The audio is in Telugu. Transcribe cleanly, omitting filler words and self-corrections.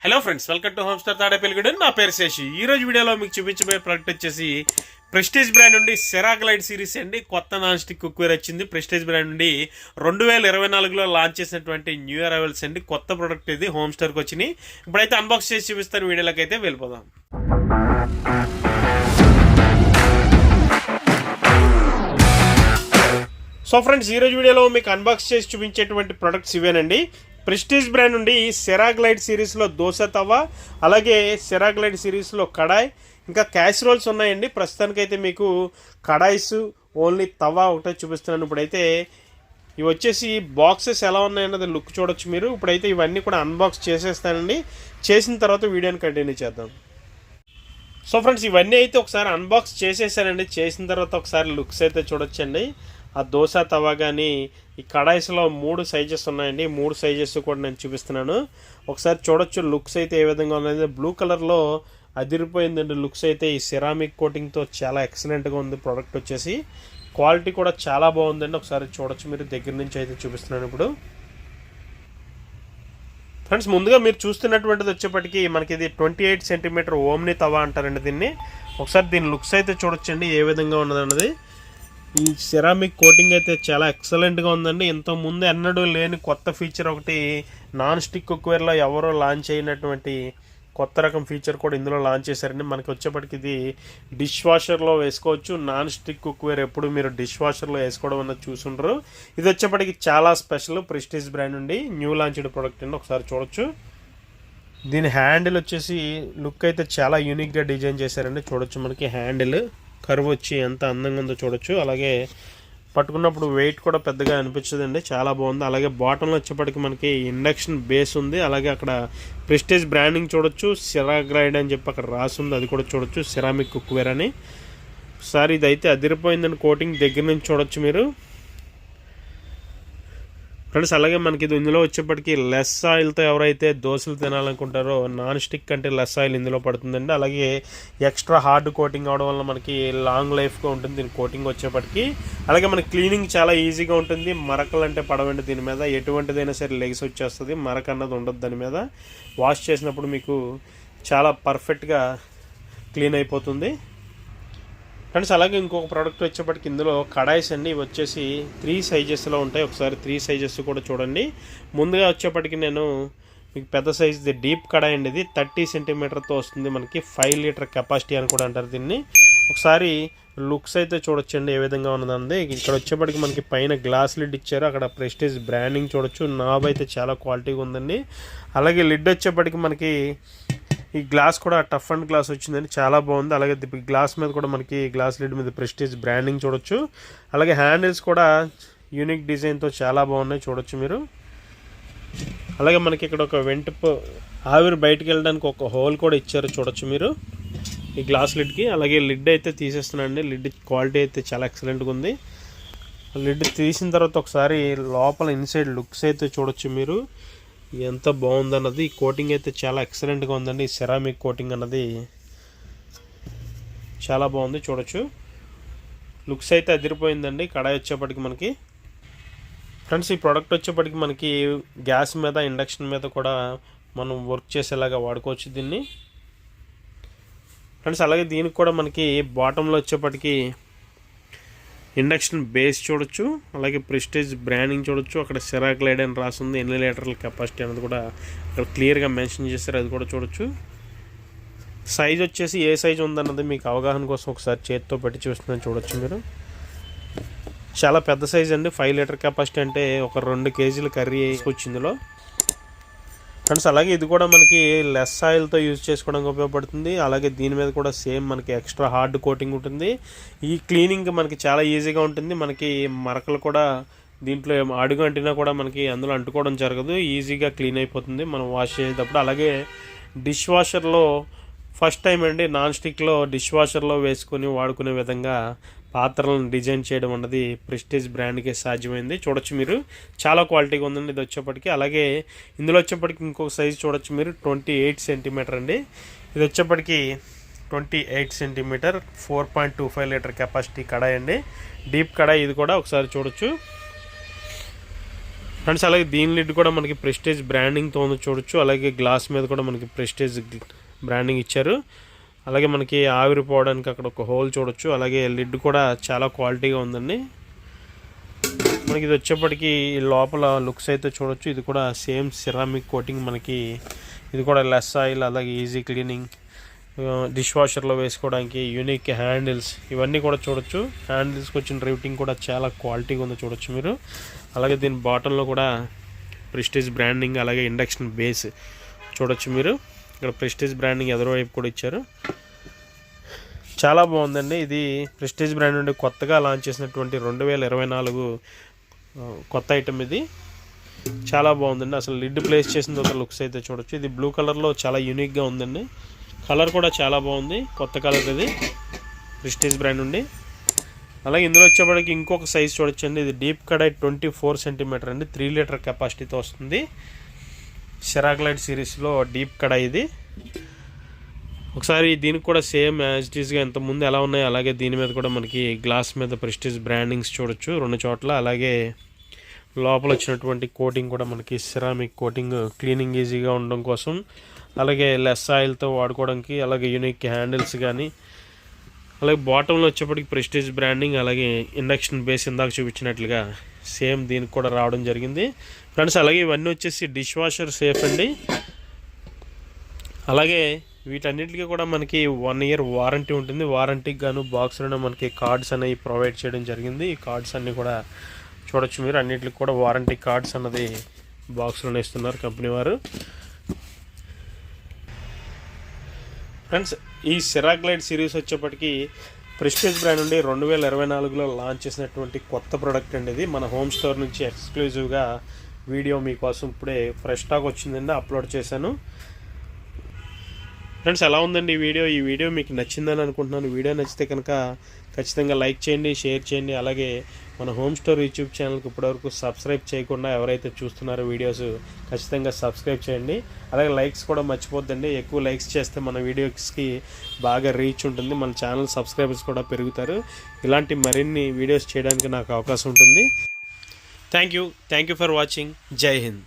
Hello friends, welcome to home star Tadepalligudem. నా పేరు శేషి. ఈ రోజు వీడియోలో మీకు చూపించబోయే ప్రోడక్ట్ వచ్చేసి ప్రెస్టీజ్ బ్రాండ్ నుండి సెరాగ్లైడ్ సిరీస్ అండి. కొత్త నాన్ స్టిక్ కుక్వేర్ వచ్చింది. ప్రెస్టీజ్ బ్రాండ్ నుండి 2024లో లాంచ్ చేసినటువంటి న్యూ అరైవల్స్ అండి. కొత్త ప్రోడక్ట్ ఇది హోమ్ స్టార్కి వచ్చినాయి. ఇప్పుడైతే అన్బాక్స్ చేసి చూపిస్తాను. వీడియోలోకి అయితే వెళ్ళిపోదాం. సో ఫ్రెండ్స్, ఈరోజు వీడియోలో మీకు అన్బాక్స్ చేసి చూపించేటువంటి ప్రొడక్ట్స్ ఇవేనండి. ప్రెస్టీజ్ బ్రాండ్ నుండి సెరాగ్లైడ్ సిరీస్లో దోశ తవా, అలాగే సెరాగ్లైడ్ సిరీస్లో కడాయ్, ఇంకా క్యాసరోల్స్ ఉన్నాయండి. ప్రస్తుతానికైతే మీకు కడాయిస్ ఓన్లీ తవా ఒకటే చూపిస్తున్నాను. ఇప్పుడైతే ఇవి వచ్చేసి బాక్సెస్ ఎలా ఉన్నాయన్నది లుక్ చూడొచ్చు మీరు. ఇప్పుడైతే ఇవన్నీ కూడా అన్బాక్స్ చేసేస్తానండి. చేసిన తర్వాత వీడియోని కంటిన్యూ చేద్దాం. సో ఫ్రెండ్స్, ఇవన్నీ అయితే ఒకసారి అన్బాక్స్ చేసేసానండి. చేసిన తర్వాత ఒకసారి లుక్స్ అయితే చూడొచ్చండి. ఆ దోశ తవా కానీ ఈ కడాయిస్లో 3 సైజెస్ ఉన్నాయండి. 3 సైజెస్ కూడా నేను చూపిస్తున్నాను. ఒకసారి చూడొచ్చు లుక్స్ అయితే ఏ విధంగా ఉన్నాయి. బ్లూ కలర్లో అదిరిపోయిందండి లుక్స్ అయితే. ఈ సిరామిక్ కోటింగ్తో చాలా ఎక్సలెంట్గా ఉంది ప్రోడక్ట్ వచ్చేసి. క్వాలిటీ కూడా చాలా బాగుందండి. ఒకసారి చూడొచ్చు మీరు. దగ్గర నుంచి అయితే చూపిస్తున్నాను ఇప్పుడు. ఫ్రెండ్స్, ముందుగా మీరు చూస్తున్నటువంటిది వచ్చేప్పటికి మనకి ఇది 28 సెంటీమీటర్ ఓమ్ని తవా అంటారండి దీన్ని. ఒకసారి దీని లుక్స్ అయితే చూడొచ్చండి ఏ విధంగా ఉన్నదన్నది. ఈ సెరామిక్ కోటింగ్ అయితే చాలా ఎక్సలెంట్గా ఉందండి. ఇంతకుముందు ఎన్నడూ లేని కొత్త ఫీచర్ ఒకటి నాన్ స్టిక్ కుక్వేర్లో ఎవరో లాంచ్ అయినటువంటి కొత్త రకం ఫీచర్ కూడా ఇందులో లాంచ్ చేశారండి. మనకి వచ్చేప్పటికి ఇది డిష్ వాషర్లో వేసుకోవచ్చు. నాన్ స్టిక్ కుక్వేర్ ఎప్పుడు మీరు డిష్ వాషర్లో వేసుకోవడం అన్నది చూసుంటారు. ఇది వచ్చేప్పటికి చాలా స్పెషల్. ప్రెస్టీజ్ బ్రాండ్ నుండి న్యూ లాంచ్డ్ ప్రోడక్ట్ అండి. ఒకసారి చూడొచ్చు. దీని హ్యాండిల్ వచ్చేసి లుక్ అయితే చాలా యూనిక్గా డిజైన్ చేశారండి. చూడొచ్చు మనకి హ్యాండిల్ కర్వ్ వచ్చి ఎంత అందంగా ఉందో చూడొచ్చు. అలాగే పట్టుకున్నప్పుడు వెయిట్ కూడా పెద్దగా అనిపించదండి. చాలా బాగుంది. అలాగే బాటంలో వచ్చేప్పటికి మనకి ఇండక్షన్ బేస్ ఉంది. అలాగే అక్కడ ప్రెస్టీజ్ బ్రాండింగ్ చూడొచ్చు. సెరాగ్లైడ్ అని చెప్పి అక్కడ రాసి ఉంది, అది కూడా చూడొచ్చు. సెరామిక్ కుక్వేర్ అని. ఒకసారి ఇదైతే అదిరిపోయిందని కోటింగ్ దగ్గర నుంచి చూడొచ్చు మీరు ఫ్రెండ్స్. అలాగే మనకి ఇది ఇందులో వచ్చేప్పటికి లెస్ ఆయిల్తో ఎవరైతే దోశలు తినాలనుకుంటారో నాన్ స్టిక్ అంటే లెస్ ఆయిల్ ఇందులో పడుతుందండి. అలాగే ఎక్స్ట్రా హార్డ్ కోటింగ్ అవడం వల్ల మనకి లాంగ్ లైఫ్గా ఉంటుంది దీని కోటింగ్ వచ్చేప్పటికి. అలాగే మనకి క్లీనింగ్ చాలా ఈజీగా ఉంటుంది. మరకలు అంటే పడవండి దీని మీద. ఎటువంటిదైనా సరే లెగ్స్ వచ్చేస్తుంది. మరక అన్నది ఉండదు దాని మీద. వాష్ చేసినప్పుడు మీకు చాలా పర్ఫెక్ట్గా క్లీన్ అయిపోతుంది ఫ్రెండ్స్. అలాగే ఇంకొక ప్రోడక్ట్ వచ్చేప్పటికి ఇందులో కడాయిస్ అండి. ఇవి వచ్చేసి 3 సైజెస్లో ఉంటాయి. ఒకసారి 3 సైజెస్ కూడా చూడండి. ముందుగా వచ్చేప్పటికి నేను మీకు పెద్ద సైజుది డీప్ కడాయి అండి. ఇది 30 సెంటీమీటర్తో వస్తుంది. మనకి 5 లీటర్ కెపాసిటీ అని కూడా అంటారు దీన్ని. ఒకసారి లుక్స్ అయితే చూడొచ్చండి ఏ విధంగా ఉన్నదండి. ఇక్కడ వచ్చేప్పటికి మనకి పైన గ్లాస్ లిడ్ ఇచ్చారు. అక్కడ ప్రెస్టీజ్ బ్రాండింగ్ చూడొచ్చు. నాబ్ అయితే చాలా క్వాలిటీగా ఉందండి. అలాగే లిడ్ వచ్చేప్పటికి మనకి ఈ గ్లాస్ కూడా టఫ్ అండ్ గ్లాస్ వచ్చిందండి. చాలా బాగుంది. అలాగే గ్లాస్ మీద కూడా మనకి గ్లాస్ లిడ్ మీద ప్రెస్టీజ్ బ్రాండింగ్ చూడొచ్చు. అలాగే హ్యాండిల్స్ కూడా యూనిక్ డిజైన్తో చాలా బాగున్నాయి చూడొచ్చు మీరు. అలాగే మనకి ఇక్కడ ఒక ఆవిరి బయటకు వెళ్ళడానికి ఒక హోల్ కూడా ఇచ్చారు చూడొచ్చు మీరు ఈ గ్లాస్ లిడ్కి. అలాగే లిడ్ అయితే తీసేస్తున్నానండి. లిడ్ క్వాలిటీ అయితే చాలా ఎక్సలెంట్గా ఉంది. లిడ్ తీసిన తర్వాత ఒకసారి లోపల ఇన్సైడ్ లుక్స్ అయితే చూడొచ్చు మీరు ఎంత బాగుందన్నది. ఈ కోటింగ్ అయితే చాలా ఎక్సలెంట్గా ఉందండి. ఈ సెరామిక్ కోటింగ్ అన్నది చాలా బాగుంది చూడొచ్చు. లుక్స్ అయితే అదిరిపోయిందండి. కడాయి వచ్చేప్పటికి మనకి ఫ్రెండ్స్ ఈ ప్రోడక్ట్ వచ్చేప్పటికి మనకి గ్యాస్ మీద ఇండక్షన్ మీద కూడా మనం వర్క్ చేసేలాగా వాడుకోవచ్చు దీన్ని ఫ్రెండ్స్. అలాగే దీనికి కూడా మనకి బాటంలో వచ్చేప్పటికి ఇండక్షన్ బేస్ చూడొచ్చు. అలాగే ప్రెస్టీజ్ బ్రాండింగ్ చూడొచ్చు. అక్కడ సెరాగ్లైడ్ అని రాసింది. ఎన్ని లీటర్ల కెపాసిటీ అనేది కూడా అక్కడ క్లియర్గా మెన్షన్ చేస్తారు, అది కూడా చూడొచ్చు. సైజ్ వచ్చేసి ఏ సైజ్ ఉందన్నది మీకు అవగాహన కోసం ఒకసారి చేతితో పెట్టి చూస్తుందని చూడొచ్చు మీరు. చాలా పెద్ద సైజ్ అండి. 5 లీటర్ కెపాసిటీ అంటే ఒక 2 కేజీల కర్రీ వేసుకొచ్చి ఇందులో ఫ్రెండ్స్. అలాగే ఇది కూడా మనకి లెస్ ఆయిల్తో యూజ్ చేసుకోవడానికి ఉపయోగపడుతుంది. అలాగే దీని మీద కూడా సేమ్ మనకి ఎక్స్ట్రా హార్డ్ కోటింగ్ ఉంటుంది. ఈ క్లీనింగ్ మనకి చాలా ఈజీగా ఉంటుంది. మనకి మరకలు కూడా దీంట్లో అడుగు అంటినా కూడా మనకి అందులో అంటుకోవడం జరగదు. ఈజీగా క్లీన్ అయిపోతుంది మనం వాష్ చేసేటప్పుడు. అలాగే డిష్ వాషర్లో ఫస్ట్ టైం అండి నాన్ స్టిక్లో డిష్ వాషర్లో వేసుకొని వాడుకునే విధంగా పాత్రలను డిజైన్ చేయడం అన్నది ప్రెస్టీజ్ బ్రాండ్కే సాధ్యమైంది చూడొచ్చు మీరు. చాలా క్వాలిటీగా ఉందండి ఇది వచ్చేప్పటికి. అలాగే ఇందులో వచ్చేప్పటికి ఇంకొక సైజు చూడొచ్చు మీరు. 28 సెంటీమీటర్ అండి. ఇది వచ్చేప్పటికి 28 సెంటీమీటర్ 4.25 లీటర్ కెపాసిటీ కడాయి అండి. డీప్ కడాయి ఇది కూడా ఒకసారి చూడొచ్చు. ఫ్రెండ్స్ అలాగే దీని లిడ్ కూడా మనకి ప్రెస్టేజ్ బ్రాండింగ్తో ఉంది చూడొచ్చు. అలాగే గ్లాస్ మీద కూడా మనకి ప్రెస్టేజ్ బ్రాండింగ్ ఇచ్చారు. అలాగే మనకి ఆవిరిపోవడానికి అక్కడ ఒక హోల్ చూడొచ్చు. అలాగే లిడ్ కూడా చాలా క్వాలిటీగా ఉందండి. మనకి ఇది వచ్చేప్పటికి లోపల లుక్స్ అయితే చూడొచ్చు. ఇది కూడా సేమ్ సిరామిక్ కోటింగ్ మనకి. ఇది కూడా లెస్ ఆయిల్, అలాగే ఈజీ క్లీనింగ్, డిష్ వాషర్లో వేసుకోవడానికి యూనిక్ హ్యాండిల్స్ ఇవన్నీ కూడా చూడొచ్చు. హ్యాండిల్స్కి వచ్చిన రివిటింగ్ కూడా చాలా క్వాలిటీగా ఉందో చూడొచ్చు మీరు. అలాగే దీని బాటంలో కూడా ప్రెస్టీజ్ బ్రాండింగ్, అలాగే ఇండక్షన్ బేస్ చూడొచ్చు మీరు. ఇక్కడ ప్రెస్టీజ్ బ్రాండింగ్ ఎదురువైపు కూడా ఇచ్చారు. చాలా బాగుందండి. ఇది ప్రెస్టీజ్ బ్రాండ్ నుండి కొత్తగా లాంచ్ చేసినటువంటి 2024 కొత్త ఐటమ్. ఇది చాలా బాగుందండి. అసలు లిడ్ ప్లేస్ చేసిన ఒక లుక్స్ అయితే చూడొచ్చు. ఇది బ్లూ కలర్లో చాలా యూనిక్గా ఉందండి. కలర్ కూడా చాలా బాగుంది, కొత్త కలర్ ఇది ప్రెస్టీజ్ బ్రాండ్ నుండి. అలాగే ఇందులో వచ్చేప్పటికి ఇంకొక సైజ్ చూడొచ్చండి. ఇది డీప్ కడాయి 24 సెంటీమీటర్ అండి, 3 లీటర్ కెపాసిటీతో వస్తుంది. సిరాక్ లైట్ సిరీస్లో డీప్ కడాయి ఇది. ఒకసారి దీనికి కూడా సేమ్ యాజ్ ఇట్ ఈస్గా ఇంతకుముందు ఎలా ఉన్నాయో అలాగే దీని మీద కూడా మనకి గ్లాస్ మీద ప్రెస్టీజ్ బ్రాండింగ్స్ చూడొచ్చు 2 చోట్ల. అలాగే లోపల వచ్చినటువంటి కోటింగ్ కూడా మనకి సిరామిక్ కోటింగ్, క్లీనింగ్ ఈజీగా ఉండడం కోసం, అలాగే లెస్ ఆయిల్తో వాడుకోవడానికి, అలాగే యూనిక్ హ్యాండిల్స్ కానీ, అలాగే బాటంలో వచ్చేప్పటికి ప్రెస్టీజ్ బ్రాండింగ్, అలాగే ఇండక్షన్ బేస్ ఇందాక చూపించినట్లుగా సేమ్ దీనికి కూడా రావడం జరిగింది ఫ్రెండ్స్. అలాగే ఇవన్నీ వచ్చేసి డిష్ వాషర్ సేఫ్ అండి. అలాగే వీటన్నిటికీ కూడా మనకి 1 ఇయర్ వారంటీ ఉంటుంది. వారంటీకి గాను బాక్స్లోనే మనకి కార్డ్స్ అనేవి ప్రొవైడ్ చేయడం జరిగింది. ఈ కార్డ్స్ అన్నీ కూడా చూడొచ్చు మీరు. అన్నిటికి కూడా వారంటీ కార్డ్స్ అన్నది బాక్స్లోనే ఇస్తున్నారు కంపెనీ వారు. ఫ్రెండ్స్ ఈ సిరాక్ లైట్ సిరీస్ వచ్చేప్పటికి ప్రెస్టీజ్ బ్రాండ్ నుండి 2024లో లాంచ్ చేసినటువంటి కొత్త ప్రోడక్ట్ అండి. ఇది మన హోమ్ స్టోర్ నుంచి ఎక్స్క్లూజివ్గా వీడియో మీకోసం ఇప్పుడే ఫ్రెష్ స్టాక్ వచ్చిందండి, అప్లోడ్ చేశాను. ఫ్రెండ్స్ ఎలా ఉందండి ఈ వీడియో మీకు నచ్చిందని అనుకుంటున్నాను. వీడియో నచ్చితే కనుక ఖచ్చితంగా లైక్ చేయండి, షేర్ చేయండి. అలాగే మన హోమ్ స్టోర్ యూట్యూబ్ ఛానల్కి ఇప్పటివరకు సబ్స్క్రైబ్ చేయకుండా ఎవరైతే చూస్తున్నారో వీడియోస్ ఖచ్చితంగా సబ్స్క్రైబ్ చేయండి. అలాగే లైక్స్ కూడా మర్చిపోద్దండి. ఎక్కువ లైక్స్ చేస్తే మన వీడియోస్కి బాగా రీచ్ ఉంటుంది, మన ఛానల్ సబ్స్క్రైబర్స్ కూడా పెరుగుతారు. ఇలాంటి మరిన్ని వీడియోస్ చేయడానికి నాకు అవకాశం ఉంటుంది. Thank you for watching. జై హింద్.